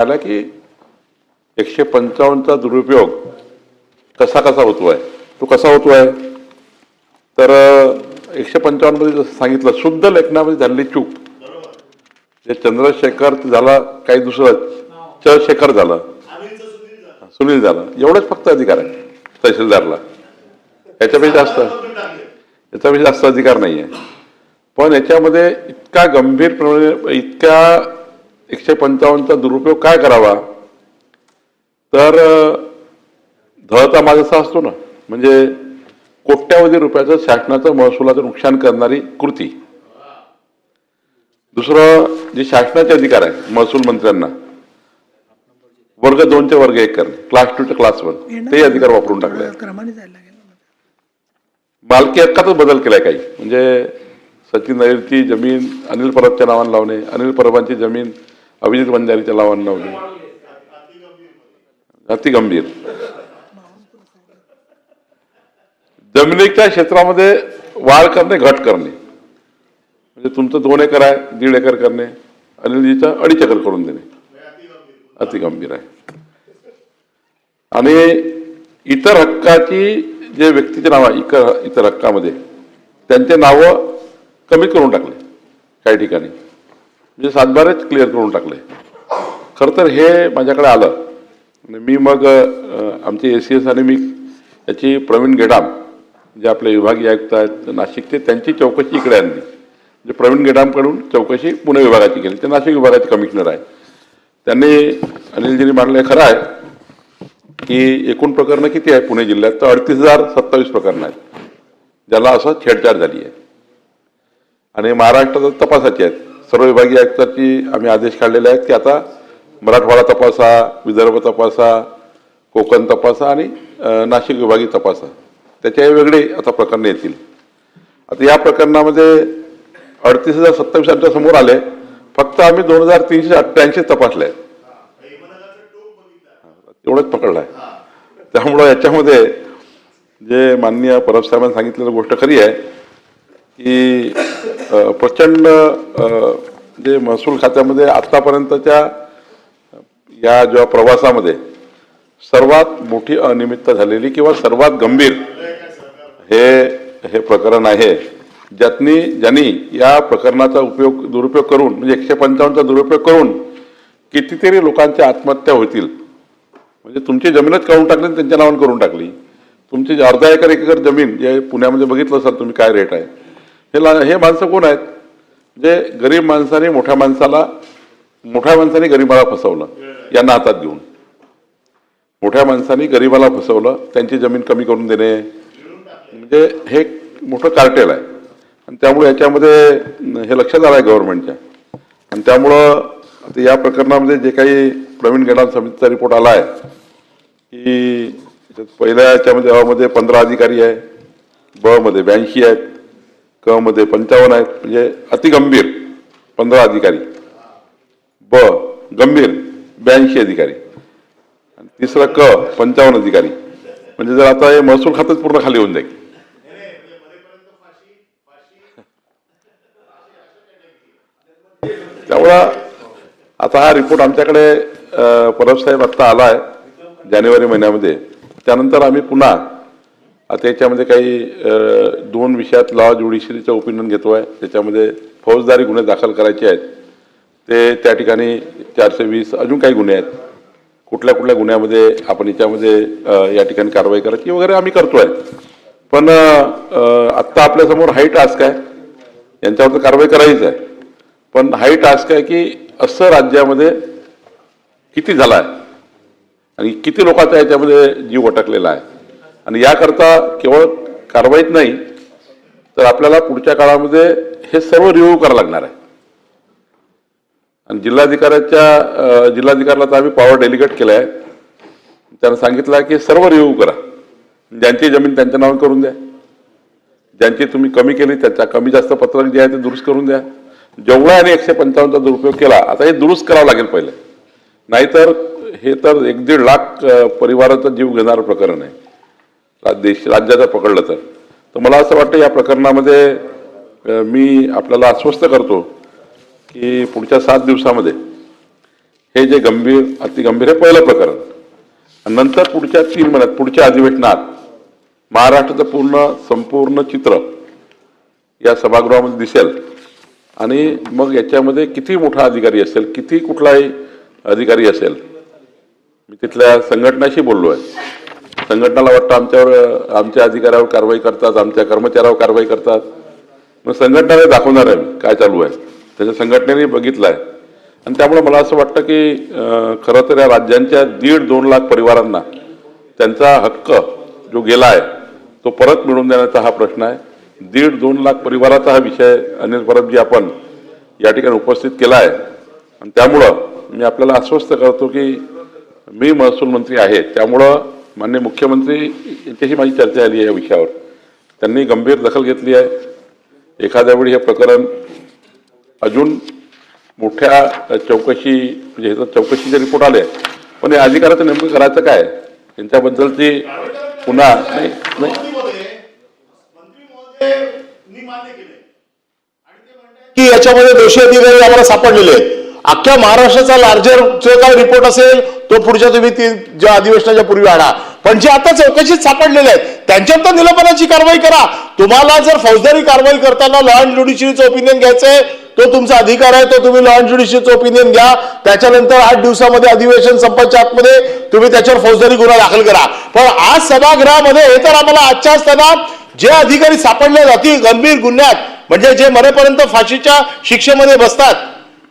आला की 155चा दुरुपयोग कसा होतोय, तो कसा होतोय तर 155 मध्ये जसं सांगितलं, शुद्ध लेखनामध्ये झालेली चूक. जे चंद्रशेखर झाला, काही दुसरं चंद्रशेखर झालं, सुनील झालं, एवढंच फक्त अधिकार आहे तहसीलदारला. याच्यापेक्षा जास्त अधिकार नाही आहे. पण याच्यामध्ये इतका गंभीरपणे इतक्या 155चा दुरुपयोग काय करावा, तर धळता माझा असतो ना, म्हणजे कोट्यावधी रुपयाचं शासनाचं महसुलाचं नुकसान करणारी कृती. दुसरं जे शासनाचे अधिकार आहे महसूल मंत्र्यांना, वर्ग 2 चे वर्ग 1 करणे, क्लास 2 चे क्लास 1, ते अधिकार वापरून टाकले. मालकी हक्कातच बदल केलाय काही, म्हणजे सचिन अहिरची जमीन अनिल परबच्या नावाने लावणे, अनिल परबांची जमीन अभिजित बंजारीच्या नावाने लावणे, अति गंभीर. जमिनीच्या क्षेत्रामध्ये वाढ करणे, घट करणे, म्हणजे तुमचं 2 एकर आहे 1.5 एकर करणे, अनिलजीचा 2.5 एकर करून देणे, अति गंभीर आहे. आणि इतर हक्काची जे व्यक्तीचे नाव आहे इतर हक्कामध्ये त्यांचे नावं कमी करून टाकले काही ठिकाणी, म्हणजे 7-12 क्लिअर करून टाकले. खरं तर हे माझ्याकडे आलं, मी मग आमचे ACS आणि मी याची प्रवीण गेडाम जे आपले विभागीय आयुक्त आहेत नाशिकचे, त्यांची चौकशी इकडे आणली. म्हणजे प्रवीण गेडामकडून चौकशी पुणे विभागाची केली, ते नाशिक विभागाचे कमिशनर आहे. त्यांनी अनिलजींनी मांडलं खरं आहे की एकूण प्रकरणं किती आहे पुणे जिल्ह्यात, तर 38,027 प्रकरणं आहेत ज्याला असं छेडछाड झाली आहे. आणि महाराष्ट्रात तपासाची आहेत. सर्व विभागीय आयुक्ताची आम्ही आदेश काढलेले आहेत की आता मराठवाडा तपासा, विदर्भ तपासा, कोकण तपासा आणि नाशिक विभागीय तपासा, त्याच्या वेगळे आता प्रकरणं येतील. आता या प्रकरणामध्ये 38,027 आमच्या समोर आले, फक्त आम्ही 2,388 तपासले आहेत, एवढंच पकडलं आहे. त्यामुळं याच्यामध्ये जे माननीय परब साहेबांनी सांगितलेली गोष्ट खरी आहे की प्रचंड जे महसूल खात्यामध्ये आतापर्यंतच्या या जेव्हा प्रवासामध्ये सर्वात मोठी अनियमितता झालेली किंवा सर्वात गंभीर हे प्रकरण आहे, ज्यांनी या प्रकरणाचा दुरुपयोग करून, म्हणजे 155चा दुरुपयोग करून कितीतरी लोकांच्या आत्महत्या होतील. म्हणजे तुमची जमीनच काढून टाकली, त्यांच्या नावाने करून टाकली. तुमची अर्धा एकर 1 एकर जमीन जे पुण्यामध्ये बघितलं सर तुम्ही काय रेट आहे, हे माणसं कोण आहेत, जे गरीब माणसाने मोठ्या माणसाने गरीबाला फसवलं, यांना हातात घेऊन मोठ्या माणसाने गरीबाला फसवलं, त्यांची जमीन कमी करून देणे, म्हणजे हे मोठं कार्टेल आहे. आणि त्यामुळे याच्यामध्ये हे लक्षात आलं आहे गव्हर्नमेंटच्या. आणि त्यामुळं आता या प्रकरणामध्ये जे काही प्रवीण गेडाम समितीचा रिपोर्ट आला आहे की पहिल्या याच्यामध्ये अ मध्ये 15 अधिकारी आहे, ब मध्ये 82 आहेत, क मध्ये 55 आहेत, म्हणजे अतिगंभीर 15 अधिकारी, ब गंभीर 82 अधिकारी, आणि तिसरा क 55 अधिकारी. म्हणजे जर आता हे महसूल खातंच पूर्ण खाली होऊन जाईल. त्यामुळं आता हा रिपोर्ट आमच्याकडे परब साहेब आत्ता आला आहे जानेवारी महिन्यामध्ये. त्यानंतर आम्ही पुन्हा आता याच्यामध्ये काही 2 विषयात लॉ ज्युडिशरीचं ओपिनियन घेतो आहे. त्याच्यामध्ये फौजदारी गुन्हे दाखल करायचे आहेत, ते त्या ठिकाणी 420 अजून काही गुन्हे आहेत, कुठल्या गुन्ह्यामध्ये आपण याच्यामध्ये या ठिकाणी कारवाई करायची वगैरे आम्ही करतोय. पण आत्ता आपल्यासमोर हाई टास्क आहे, यांच्यावर तर कारवाई करायची आहे. पण हाई टास्क आहे की असं राज्यामध्ये किती झाला आहे आणि किती लोकांचा याच्यामध्ये जीव अटकलेला आहे. आणि याकरता केवळ कारवाईत नाही तर आपल्याला पुढच्या काळामध्ये हे सर्व रिव्ह्यू करावं लागणार आहे. आणि जिल्हाधिकाऱ्याला तर आम्ही पॉवर डेलिगेट केलं आहे. त्यांना सांगितलं आहे की सर्व रिव्ह्यू करा, ज्यांची जमीन त्यांच्या नावावर करून द्या, ज्यांची तुम्ही कमी केली त्याच्या कमी जास्त पत्रक जे आहे ते दुरुस्त करून द्या. जेवढा आणि 155चा दुरुपयोग केला आता हे दुरुस्त करावं लागेल पहिले, नाहीतर हे तर 1-1.5 लाख परिवाराचा जीव घेणारं प्रकरण आहे राज्याचं पकडलं तर. मला असं वाटतं या प्रकरणामध्ये मी आपल्याला आश्वस्त करतो की पुढच्या 7 दिवसामध्ये हे जे गंभीर अतिगंभीर हे पहिलं प्रकरण. नंतर पुढच्या 3 महिन्यात पुढच्या अधिवेशनात महाराष्ट्राचं संपूर्ण चित्र या सभागृहामध्ये दिसेल आणि मग याच्यामध्ये किती मोठा अधिकारी असेल, किती कुठलाही अधिकारी असेल. मी तिथल्या संघटनाशी बोललो आहे. संघटनाला वाटतं आमच्या अधिकाऱ्यावर कारवाई करतात, आमच्या कर्मचाऱ्यावर कारवाई करतात. मग संघटनाने दाखवणार आहे काय चालू आहे, त्याच्या संघटनेने बघितलं आहे. आणि त्यामुळे मला असं वाटतं की खरं तर या राज्यांच्या 1.5-2 लाख परिवारांना त्यांचा हक्क जो गेला आहे तो परत मिळवून देण्याचा हा प्रश्न आहे. 1.5-2 लाख परिवाराचा हा विषय अनिल परबजी आपण या ठिकाणी उपस्थित केला आहे. आणि त्यामुळं मी आपल्याला आश्वस्त करतो की मी महसूल मंत्री आहे, त्यामुळं माननीय मुख्यमंत्री यांच्याशी माझी चर्चा झाली आहे या विषयावर. त्यांनी गंभीर दखल घेतली आहे. एखाद्या वेळी हे प्रकरण अजून मोठ्या चौकशी म्हणजे चौकशीचे रिपोर्ट आले, पण या अधिकाराचं नेमकं करायचं काय यांच्याबद्दलची पुन्हा नाही की याच्यामध्ये दोषी अधिकारी आम्हाला सापडलेले आहेत. अख्ख्या महाराष्ट्राचा लार्जर जो काय रिपोर्ट असेल तो पुढच्या तुम्ही ज्या अधिवेशनाच्या पूर्वी आणा. पण जे आता चौकशीत सापडलेले आहेत त्यांच्यावर तर निलंबनाची कारवाई करा. तुम्हाला जर फौजदारी कारवाई करताना लॉ अँड ज्युडिशियरीचं ओपिनियन घ्यायचंय तो तुमचा अधिकार आहे, तो तुम्ही लॉ अँड ज्युडिशियरीचं ओपिनियन घ्या. त्याच्यानंतर 8 दिवसामध्ये अधिवेशन संपायच्या आतमध्ये तुम्ही त्याच्यावर फौजदारी गुन्हा दाखल करा. पण आज सभागृहामध्ये हे तर आम्हाला आजच्या असताना जे अधिकारी सापडले अति गंभीर गुन्ह्यात म्हणजे जे मरेपर्यंत फाशीच्या शिक्षेमध्ये बसतात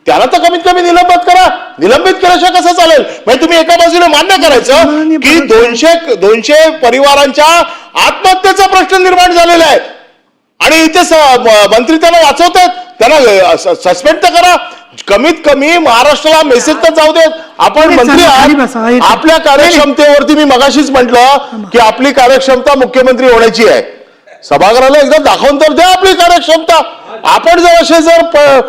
त्याला तर कमीत कमी निलंबित करा. निलंबित केल्याशिवाय कसं चालेल? म्हणजे तुम्ही एका बाजूने मान्य करायचं की 200 परिवारांच्या आत्महत्येचा प्रश्न निर्माण झालेला आहे आणि इथे मंत्री त्यांना वाचवतात, त्यांना सस्पेंड तर करा. कमीत कमी महाराष्ट्राला मेसेज तर जाऊ देत. आपण मंत्री आहात, आपल्या कार्यक्षमतेवरती मी मगाशीच म्हटलं की आपली कार्यक्षमता मुख्यमंत्री होण्याची आहे. सभागृहाला एकदा दाखवून तर द्या आपली कार्यक्षमता. आपण जर असे जर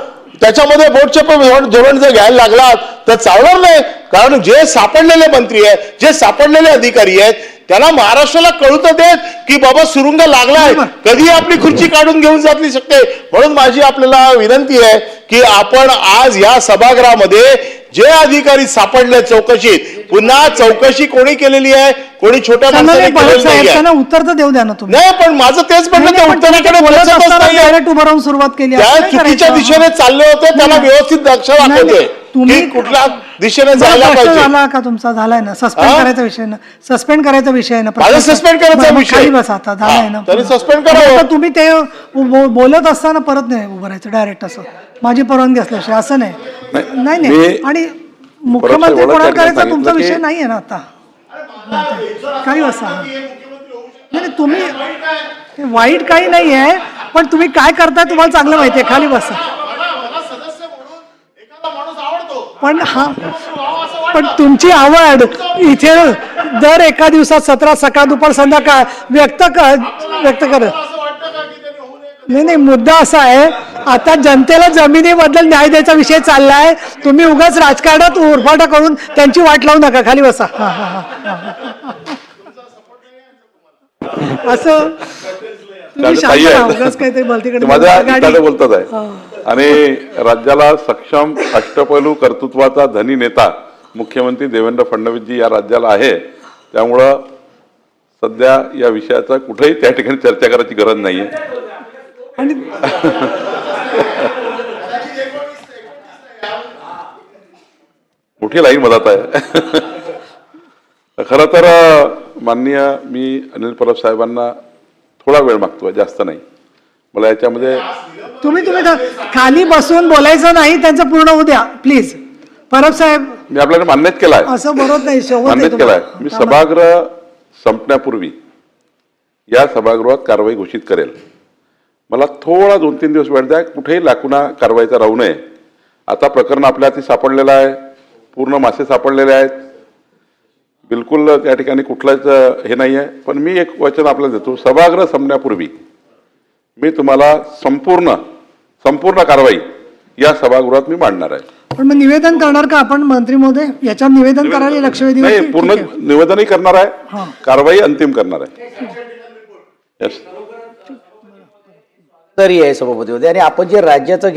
त्याच्यामध्ये बोर्डचे धोरण जर घ्यायला लागलात तर चालणार नाही. कारण जे सापडलेले मंत्री आहेत, जे सापडलेले अधिकारी आहेत त्यांना महाराष्ट्राला कळू तर देत की बाबा सुरुंग लागलाय, कधी आपली खुर्ची काढून घेऊन जातली शकते. म्हणून माझी आपल्याला विनंती आहे की आपण आज या सभागृहामध्ये जे अधिकारी सापडले चौकशीत, पुन्हा चौकशी कोणी केलेली आहे, कोणी छोट्या माणसाने केलेली नाहीये. उत्तर तर देऊ द्या ना तुम्ही. नाही पण माझं तेच म्हणणं ते उत्तराकडे उभं राहून सुरुवात केली, त्या चुकीच्या दिशेने चालले होते त्याला व्यवस्थित दक्ष दाखवते तुम्ही कुठल्या दिशेने जायला पाहिजे. झाला का तुमचा? झालाय ना सस्पेंड करायचा विषय ना, सस्पेंड करायचा विषय ना. माझं सस्पेंड करायचा विषय खाली बस आता झालाय ना. तरी सस्पेंड करा. तुम्ही ते बोलत असताना परत नाही उभं राहायचं डायरेक्ट असं. माझी परवानगी असल्याशिवाय असं नाही. नाही आणि मुख्यमंत्री कोणाला करायचा तुमचा विषय नाहीये ना आता. काही बसा नाही तुम्ही वाईट काही नाही आहे, पण तुम्ही काय करताय तुम्हाला चांगलं माहितीये. खाली बसा. पण तुमची आवड इथे दर एका दिवसात 17 सकाळ दुपार संध्याकाळ व्यक्त कर. नाही मुद्दा असा आहे आता जनतेला जमिनीबद्दल न्याय द्यायचा विषय चाललाय. तुम्ही उगाच राजकारणात उरफाटा करून त्यांची वाट लावू नका. खाली बसा. असं उगाच काहीतरी माझ्या बोलतात आहे. आणि राज्याला सक्षम अष्टपैलू कर्तृत्वाचा धनी नेता मुख्यमंत्री देवेंद्र फडणवीसजी या राज्याला आहे. त्यामुळं सध्या या विषयाचा कुठेही त्या ठिकाणी चर्चा करायची गरज नाहीये. आणि मोठी लाईन मदत आहे. खरं तर माननीय मी अनिल परब साहेबांना थोडा वेळ मागतोय, जास्त नाही. मला याच्यामध्ये तुम्ही खाली बसून बोलायचं नाही, त्यांचं पूर्ण होऊ द्या प्लीज. परब साहेब मी आपल्याला मान्यच केलाय, असं बरोबर नाही. मान्यच केलाय. मी सभागृह संपण्यापूर्वी या सभागृहात कारवाई घोषित करेल. मला थोडा 2-3 दिवस वेळ द्या. कुठेही लाकुना कारवाईचा राहू नये. आता प्रकरण आपल्या हाती सापडलेलं आहे, पूर्ण मासे सापडलेले आहेत, बिलकुल त्या ठिकाणी कुठलाच हे नाही आहे. पण मी एक वचन आपल्याला देतो, सभागृह संपण्यापूर्वी मी तुम्हाला संपूर्ण कारवाई या सभागृहात मी मांडणार आहे. पण मग निवेदन करणार का आपण मंत्री महोदय? याच्यावर निवेदन करायला लक्षवेधी नाही, पूर्ण निवेदनही करणार आहे, कारवाई अंतिम करणार आहे. तरी आहे सभापती होते आणि आपण जे राज्याचं